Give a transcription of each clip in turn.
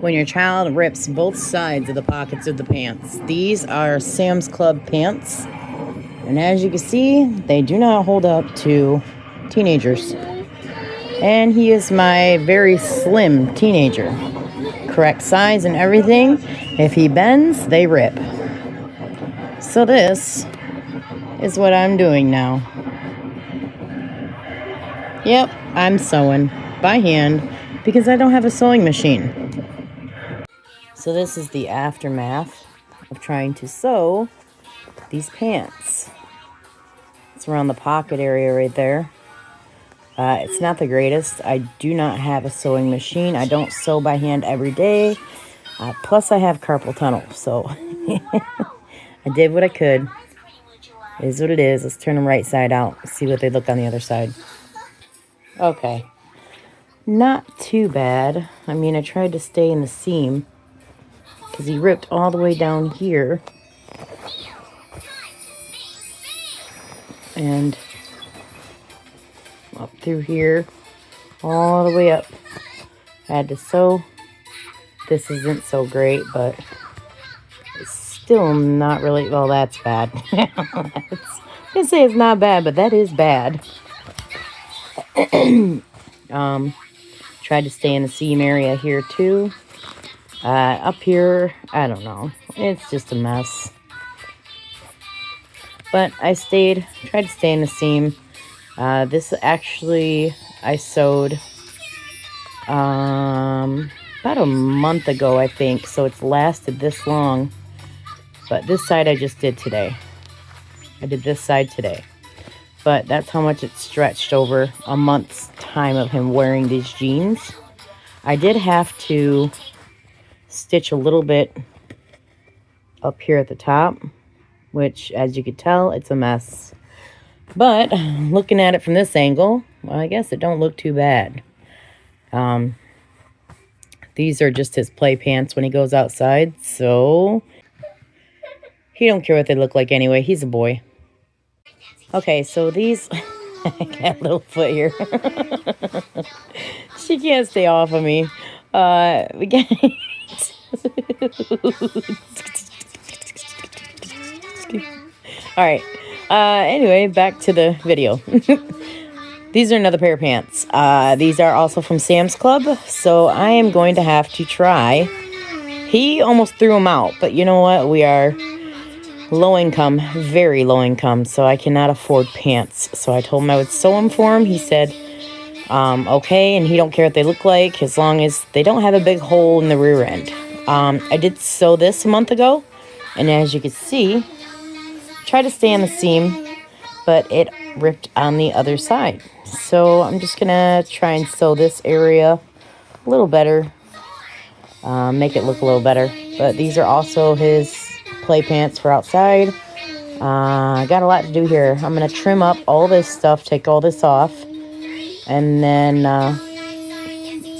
when your child rips both sides of the pockets of the pants. These are Sam's Club pants, and as you can see, they do not hold up to teenagers. And he is my very slim teenager. Correct size and everything. If he bends, they rip. So this is what I'm doing now. Yep, I'm sewing by hand because I don't have a sewing machine. So this is the aftermath of trying to sew these pants. It's around the pocket area right there. It's not the greatest. I do not have a sewing machine. I don't sew by hand every day. Plus I have carpal tunnel, so I did what I could. It is what it is. Let's turn them right side out. See what they look on the other side. Okay. Not too bad. I mean, I tried to stay in the seam because he ripped all the way down here. And up through here, all the way up. I had to sew. This isn't so great, but it's still not really, well, that's bad. I can say it's not bad, but that is bad. Tried to stay in the seam area here too. Up here, I don't know. It's just a mess. But I tried to stay in the seam. This actually, I sewed about a month ago, I think. So it's lasted this long. But this side I just did today. I did this side today. But that's how much it stretched over a month's time of him wearing these jeans. I did have to stitch a little bit up here at the top, which, as you could tell, it's a mess. But looking at it from this angle, well, I guess it don't look too bad. These are just his play pants when he goes outside, so he don't care what they look like anyway. He's a boy. Okay, so these... I got a little foot here. She can't stay off of me. We got... Alright. Anyway, back to the video. These are another pair of pants. These are also from Sam's Club, so I am going to have to try. He almost threw them out, but you know what? We are low income, very low income, so I cannot afford pants. So I told him I would sew them for him. He said, okay, and he don't care what they look like as long as they don't have a big hole in the rear end. I did sew this a month ago, and as you can see, tried to stay on the seam, but it ripped on the other side. So I'm just gonna try and sew this area a little better, make it look a little better. But these are also his play pants for outside. I got a lot to do here. I'm gonna trim up all this stuff, take all this off, and then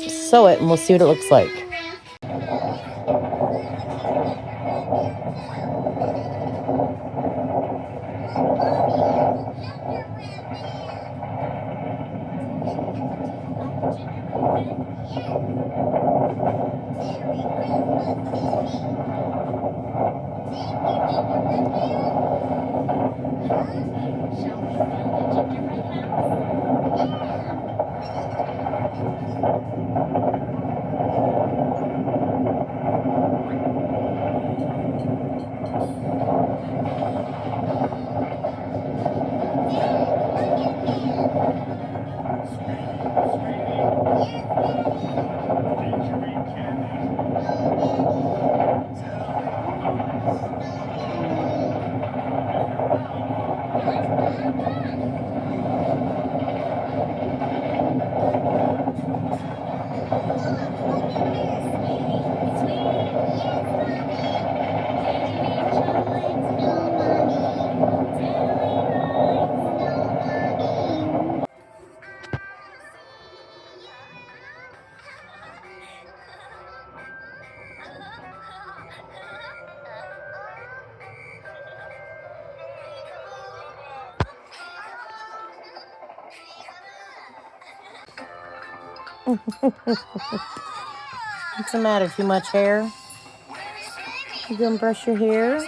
sew it, and we'll see what it looks like. What's the matter? Too much hair? You gonna brush your hair?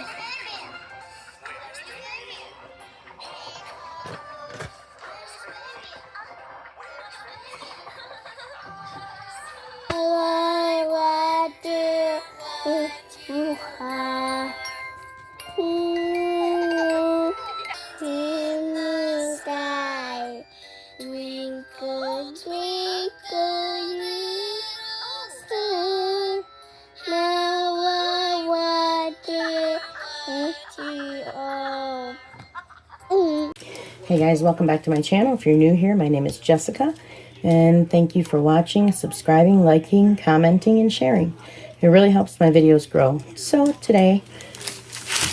Hey guys, welcome back to my channel. If you're new here, my name is Jessica, and thank you for watching, subscribing, liking, commenting, and sharing. It really helps my videos grow. So today,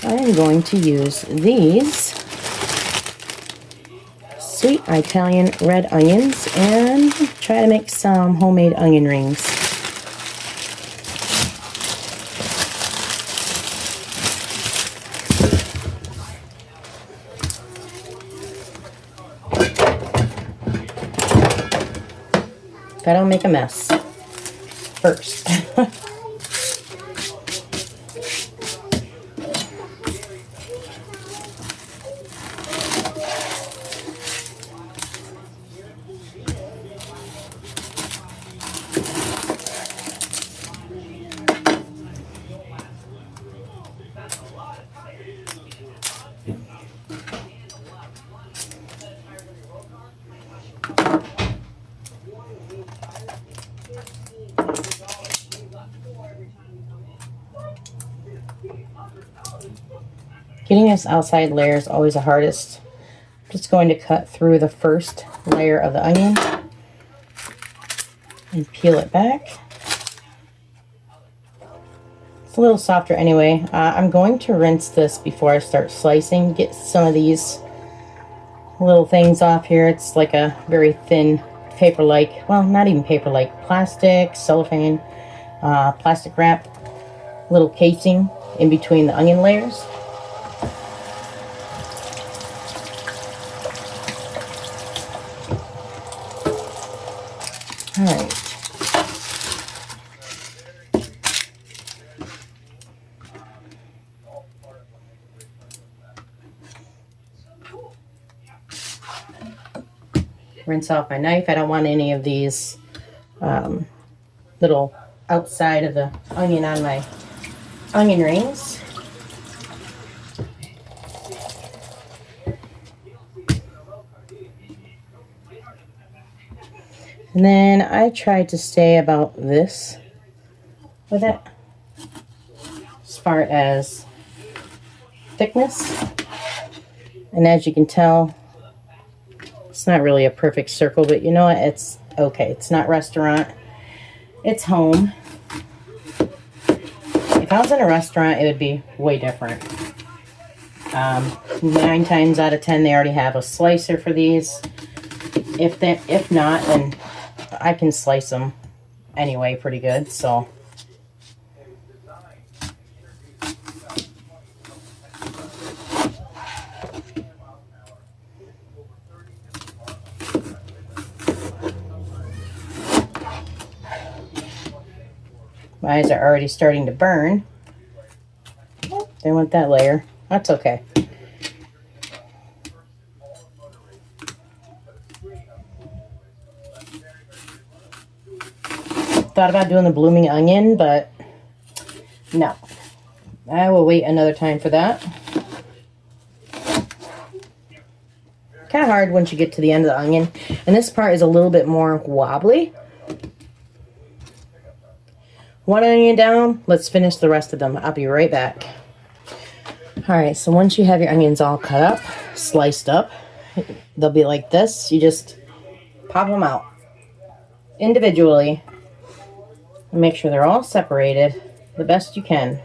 I am going to use these sweet Italian red onions and try to make some homemade onion rings. If I don't make a mess first. Getting this outside layer is always the hardest. I'm just going to cut through the first layer of the onion and peel it back. It's a little softer anyway. I'm going to rinse this before I start slicing. Get some of these little things off here. It's like a very thin paper-like, well, not even paper-like, plastic, cellophane, plastic wrap, little casing in between the onion layers. All right. Rinse off my knife. I don't want any of these little outside of the onion on my onion rings. And then I try to stay about this with it as far as thickness. And as you can tell, it's not really a perfect circle, but you know what? It's okay. It's not restaurant. It's home. If I was in a restaurant, it would be way different. 9 times out of 10, they already have a slicer for these. If not, then I can slice them anyway pretty good, so. My eyes are already starting to burn. Oh, they want that layer. That's okay. Thought about doing the blooming onion, but no. I will wait another time for that. Kind of hard once you get to the end of the onion. And this part is a little bit more wobbly. One onion down, let's finish the rest of them. I'll be right back. Alright, so once you have your onions all cut up, sliced up, they'll be like this. You just pop them out individually. And make sure they're all separated the best you can.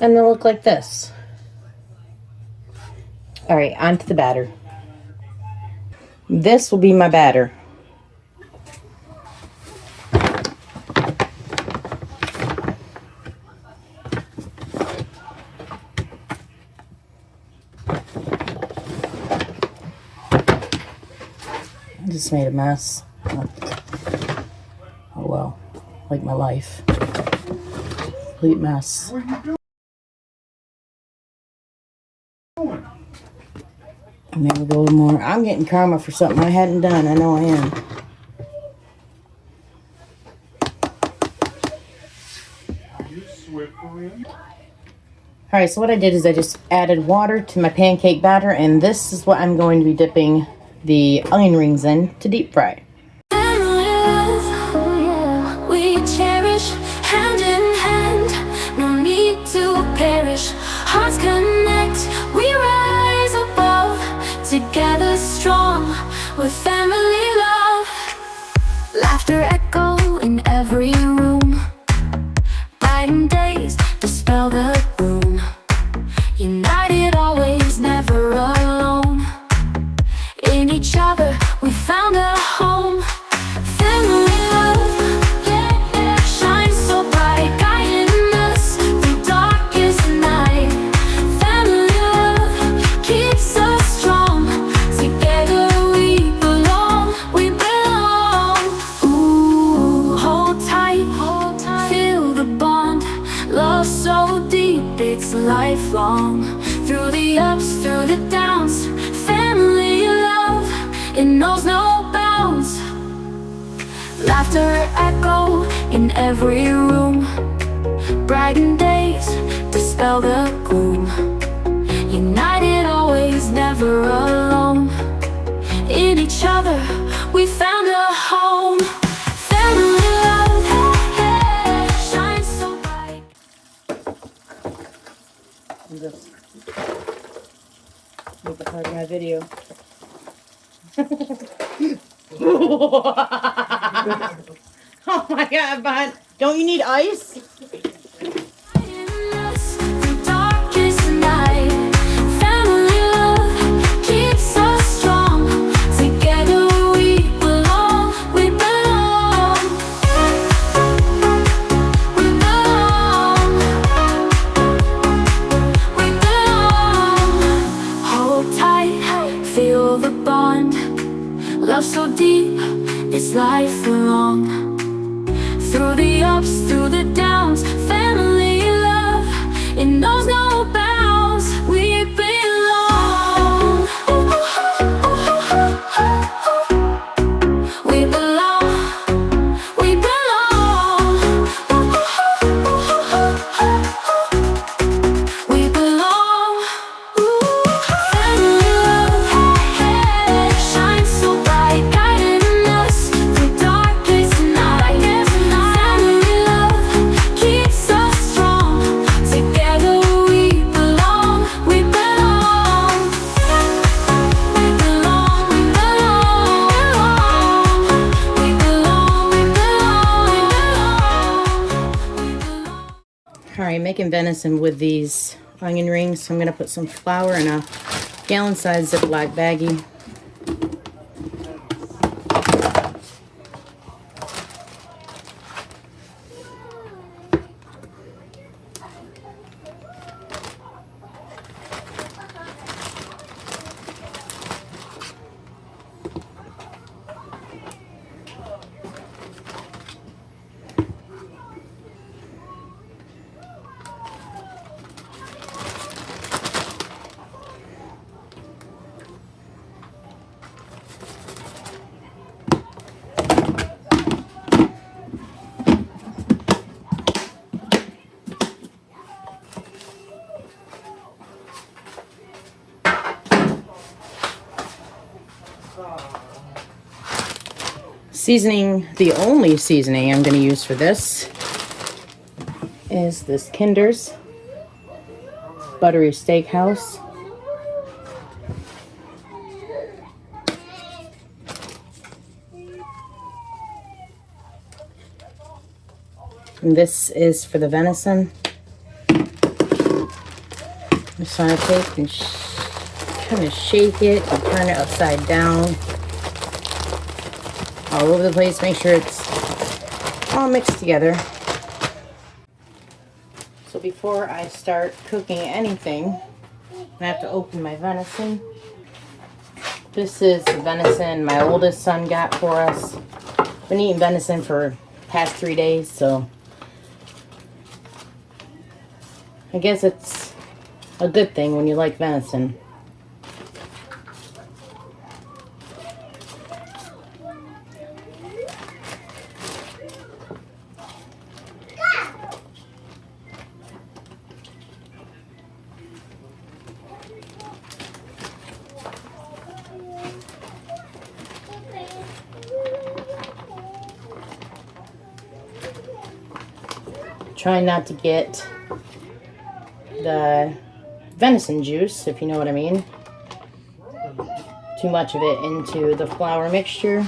And they'll look like this. All right, on to the batter. This will be my batter. just made a mess. Oh well, like my life. Complete mess. Maybe go a little more. I'm getting karma for something I hadn't done. I know I am. Alright, so what I did is I just added water to my pancake batter, and this is what I'm going to be dipping the onion rings in to deep fry. We cherish hand in hand, no need to perish. Hearts connect, we rise above, together strong with family love. Laughter echo in every room, brighten days dispel the gloom. United always, never alone. In each other we found a home. Family love, yeah, shines so bright, guiding us through darkest night. Family love keeps us strong, together we belong, we belong. Ooh, hold tight, feel the bond. Love so deep, it's lifelong. Through the ups, through the downs, family love, it knows no bounds. Laughter echo in every room, brighten days dispel the gloom. United always, never alone. In each other we found a home. Family love, shines so bright. I'm just make it part of my video. Oh my god, but don't you need ice? Through darkest night, family love keeps us strong. Together we belong, we belong. We belong, we belong. Hold tight, feel the bond. Love so deep, it's lifelong. Through the ups, through the downs, family love, it knows no bounds. We belong. We belong. We belong. We belong. Family love, shines so bright, guiding us through darkest night. Family love keeps us strong. Together we belong, we belong. We belong, we belong. We belong, we belong. Alright, making venison with these onion rings. So I'm going to put some flour in a gallon-sized Ziploc baggie. Seasoning, the only seasoning I'm going to use for this is this Kinder's Buttery Steakhouse. And this is for the venison. Just want to take and kind of shake it and turn it upside down. All over the place, make sure it's all mixed together. So before I start cooking anything, I have to open my venison. This is the venison my oldest son got for us. Been eating venison for past 3 days, so I guess it's a good thing when you like venison. Trying not to get the venison juice, if you know what I mean. Too much of it into the flour mixture.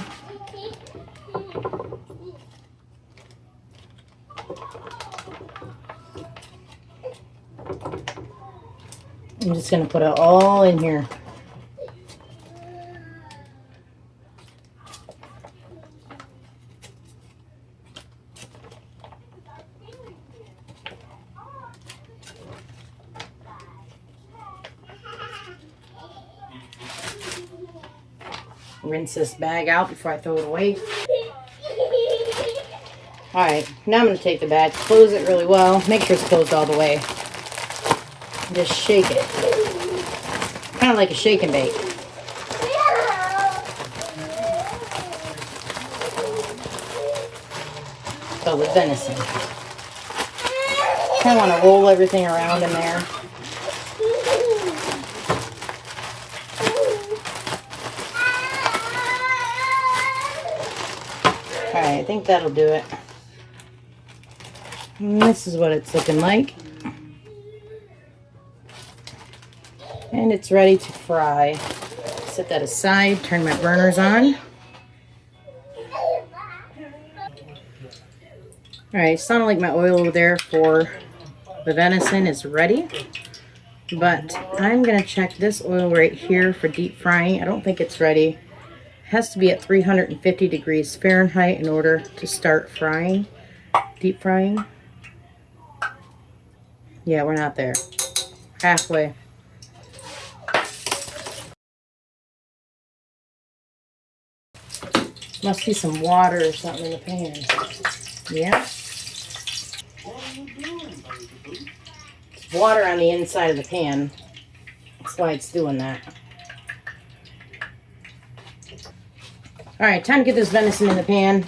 I'm just going to put it all in here. Rinse this bag out before I throw it away. Alright, now I'm going to take the bag, close it really well, make sure it's closed all the way. Just shake it. Kind of like a shake and bake. But with venison. Kind of want to roll everything around in there. Alright, I think that'll do it. And this is what it's looking like. And it's ready to fry. Set that aside, turn my burners on. Alright, sounded like my oil over there for the venison is ready. But I'm going to check this oil right here for deep frying. I don't think it's ready. It has to be at 350 degrees Fahrenheit in order to start frying, deep frying. Yeah, we're not there. Halfway. Must be some water or something in the pan. Yeah. There's water on the inside of the pan. That's why it's doing that. Alright, time to get this venison in the pan.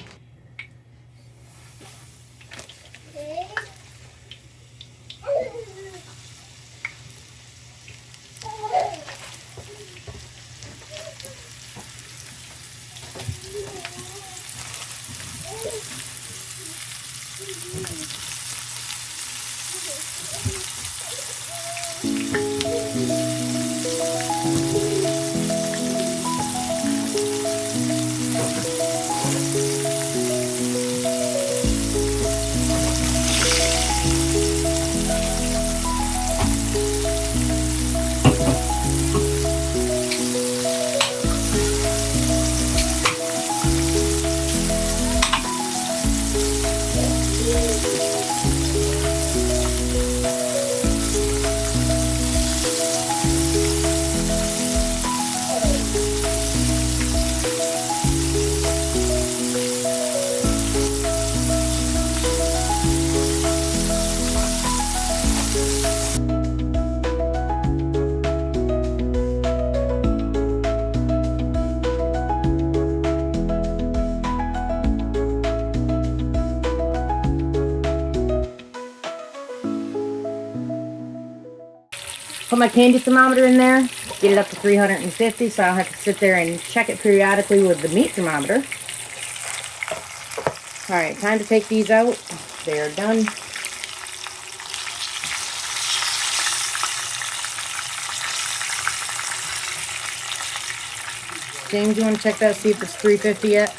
Put my candy thermometer in there, get it up to 350 so I don't have to sit there and check it periodically with the meat thermometer. Alright, time to take these out. They are done. James, you want to check that, see if it's 350 yet?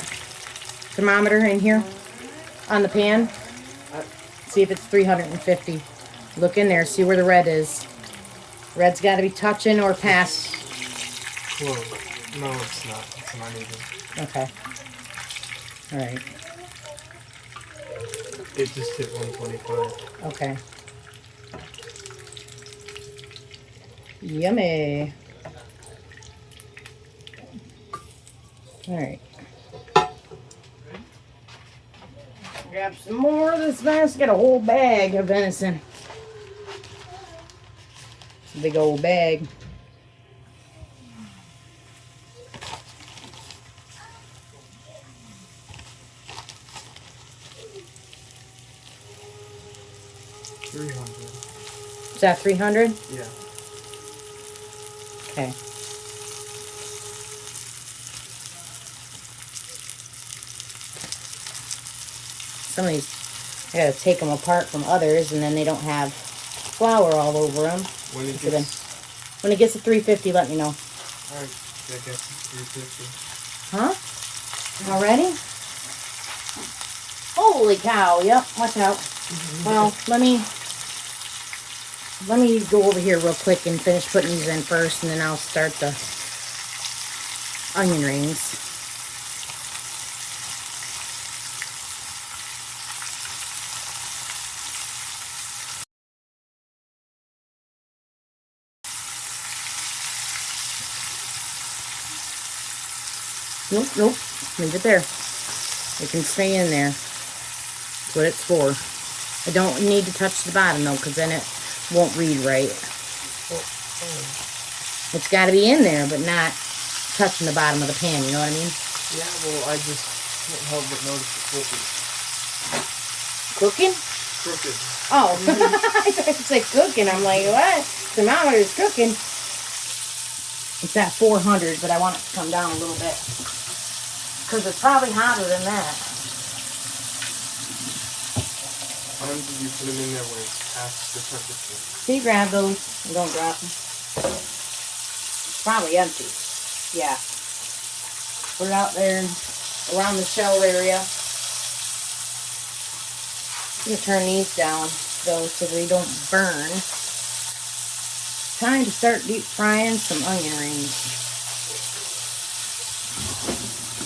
Thermometer in here on the pan. See if it's 350. Look in there, see where the red is. Red's got to be touching or past. Well, no, it's not. It's not even. Okay. Alright. It just hit 125. Okay. Yummy. All right. Grab some more of this mess. Got a whole bag of venison. It's a big old bag. $300. Is that 300? Yeah. Okay. Some of these, I gotta take them apart from others, and then they don't have flour all over them. When it So then, gets, when it gets to 350, let me know. alright, I guess it's 350. Huh? Already? Holy cow! Yep. Watch out. Well, let me go over here real quick and finish putting these in first, and then I'll start the onion rings. Nope, nope. Leave it there. It can stay in there. That's what it's for. I don't need to touch the bottom though, because then it won't read right. It's got to be in there, but not touching the bottom of the pan. You know what I mean? Yeah, well, I just can't help but notice the Cooking? crooked. Oh, I thought you said cooking. I'm like, what? Thermometer's cooking. It's at 400, but I want it to come down a little bit. Because it's probably hotter than that. How long did you put them in there when it's past the temperature? See, grab those and don't drop them. It's probably empty. Yeah. Put it out there around the shell area. I'm going to turn these down, though, so they don't burn. Time to start deep frying some onion rings.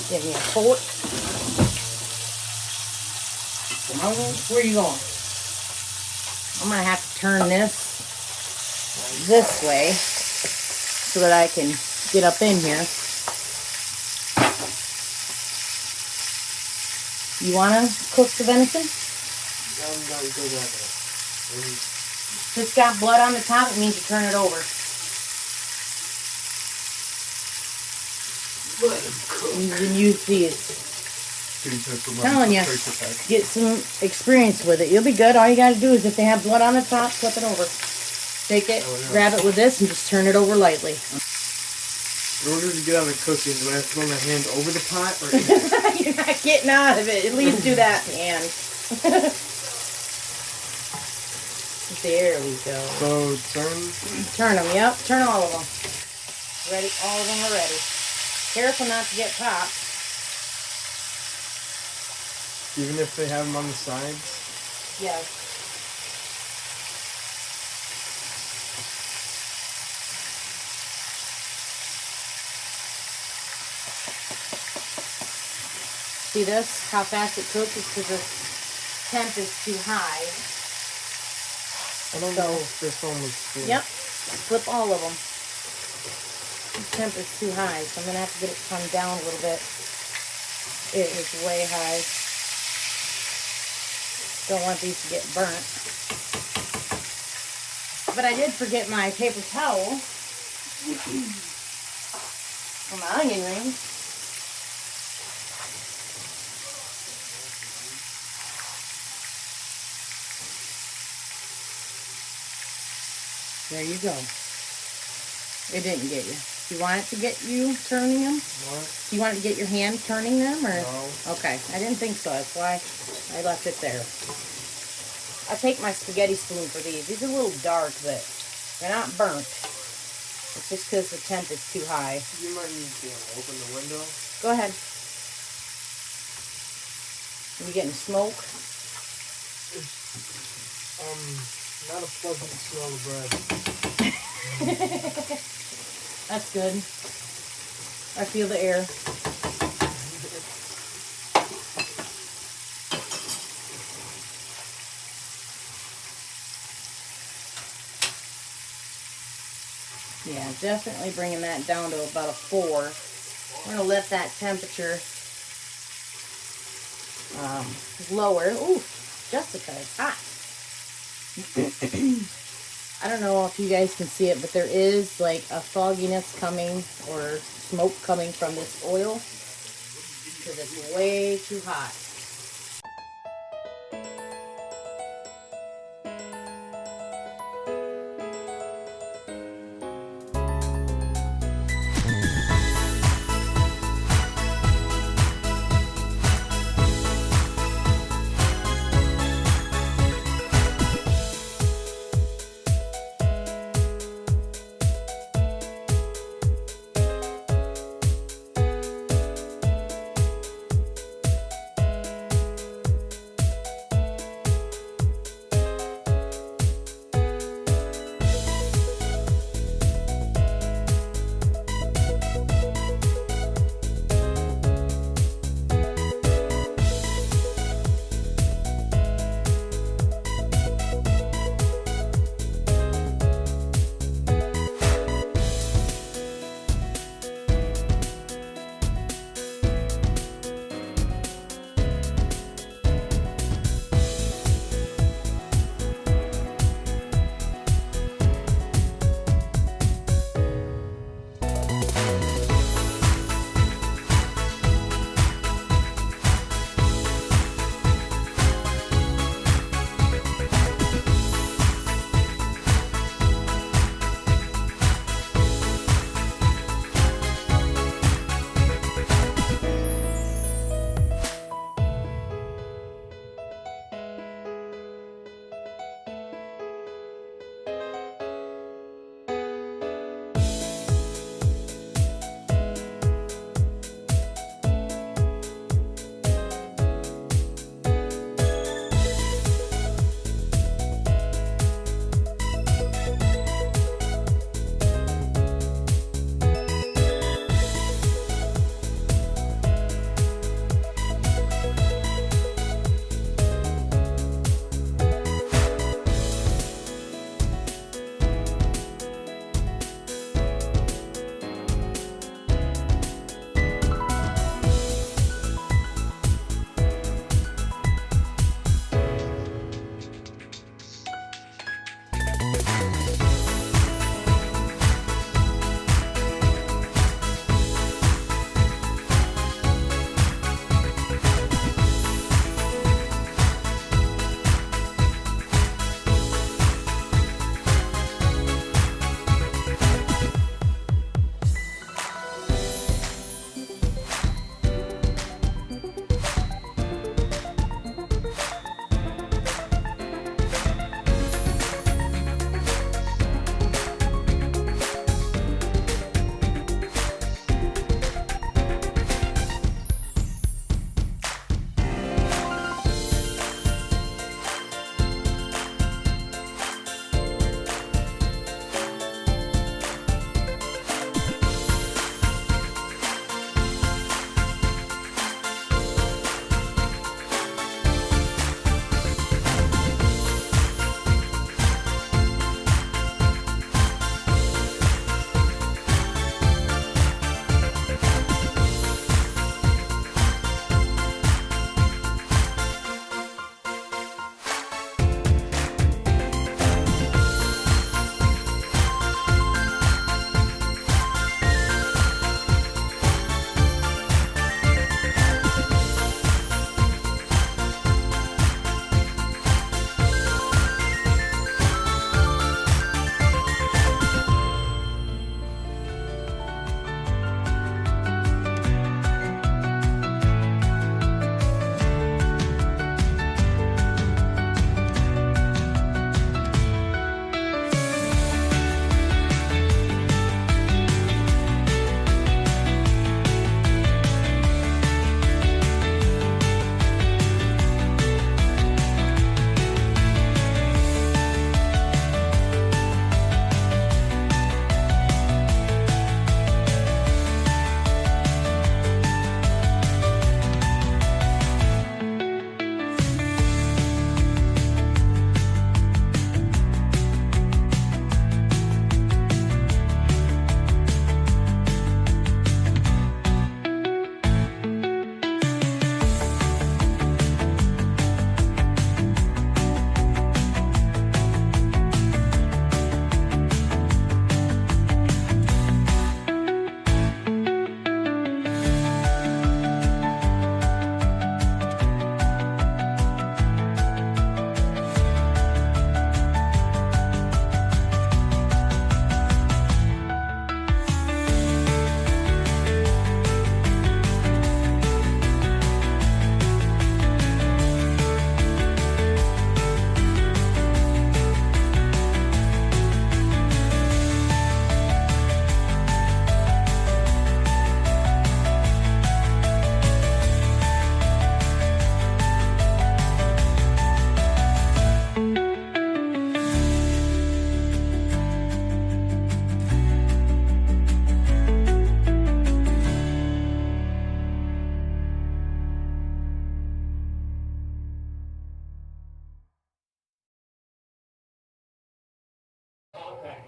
Give me a fork. Where are you going? I'm going to have to turn this way so that I can get up in here. You want to cook the venison? If it's got blood on the top, it means you turn it over. You can use these. Telling you, get some experience with it. You'll be good. All you got to do is, if they have blood on the top, flip it over. Take it, grab it with this, and just turn it over lightly. In order to get out of cooking, do I have to run my hand over the pot or in it? You're not getting out of it. At least do that, man. There we go. So Turn them, yep. Turn all of them. Ready? All of them are ready. Careful not to get popped. even if they have them on the sides? Yes. See this? How fast it cooks is because the temp is too high. I don't know if this one was full. Yep. Flip all of them. The temp is too high, so I'm going to have to get it to come down a little bit. It is way high. Don't want these to get burnt. But I did forget my paper towel for my onion rings. There you go. It didn't get you. Do you want it to get you turning them? What? Do you want it to get your hand turning them? Or? No. Okay, I didn't think so. That's why I left it there. I take my spaghetti spoon for these. These are a little dark, but they're not burnt. It's just because the temp is too high. You might need to open the window. Go ahead. Are you getting smoke? Not a pleasant smell of bread. That's good. I feel the air. Yeah, definitely bringing that down to about a 4. We're gonna let that temperature lower. Ooh, Jessica is hot. I don't know if you guys can see it, but there is like a fogginess coming or smoke coming from this oil because it's way too hot.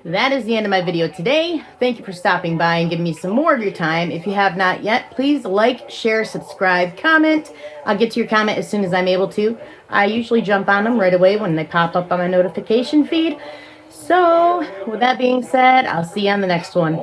that is the end of my video today. Thank you for stopping by and giving me some more of your time. If you have not yet, please like, share, subscribe, comment. I'll get to your comment as soon as I'm able to. I usually jump on them right away when they pop up on my notification feed. So, with that being said, I'll see you on the next one.